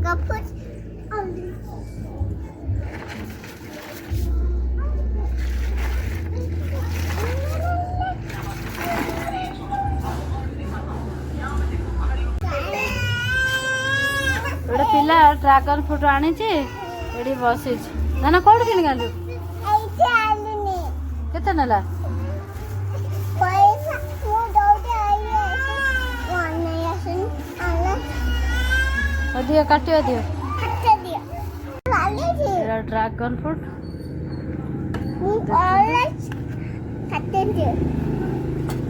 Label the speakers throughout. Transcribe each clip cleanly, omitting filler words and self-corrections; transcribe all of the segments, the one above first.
Speaker 1: Dragonfruit.
Speaker 2: ଗୋଟେ ପିଲା dragon fruit ଆଣିଛି ଏଠି ବସିଛି। ନା ନା କୋଉଠି କିଣିକି ଆଣିଲୁ? କେତେ ନେଲା? ଦିଅ କାଟିବ ଦିଅ। ଡ୍ରାଗନ ଫ୍ରୁଟ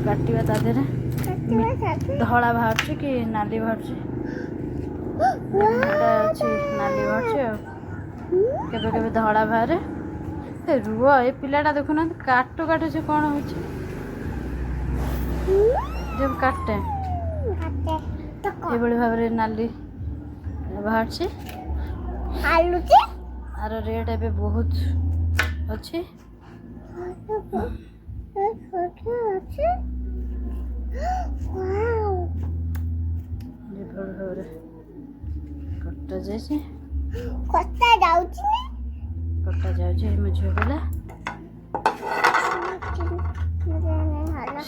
Speaker 2: କାଟିବା ତା ଦେହରେ ଧଳା ବାହାରୁଛି କି ନାଲି ବାହାରୁଛି? ଏଇଟା ଅଛି ନାଲି ବାହାରୁଛି ଆଉ କେବେ କେବେ ଧଳା ବାହାରେ। ରୁହ ଏ ପିଲାଟା ଦେଖୁନାହାନ୍ତି କାଟୁ କାଟୁ ସେ କ'ଣ ହଉଛି ଯେ କାଟେ ଏଭଳି ଭାବରେ ନାଲି ବାହାରୁଛି। ଆର ରେଟ୍ ଏବେ ବହୁତ ଅଛି। ଏଭଳି ଭାବରେ କଟା ଯାଇଛି। କଟା ଯାଉଛି ମୋ ଝିଅ ପିଲା।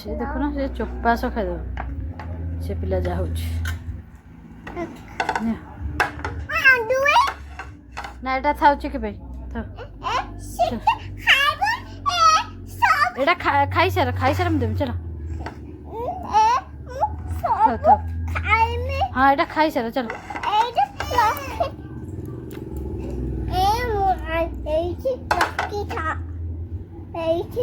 Speaker 2: ସେ ଦେଖୁନ ସେ ଚୋପାସ ଖାଇଦେବ ସେ ପିଲା ଯାହା ହଉଛି। ନା ଏଇଟା ଥାଉଛି କି ଭାଇ ଏଇଟା ଖାଇସାର ମୁଁ ଦେବି ଚାଲ। ହଁ ଏଇଟା ଖାଇସାର ଚାଲ।
Speaker 1: এইটি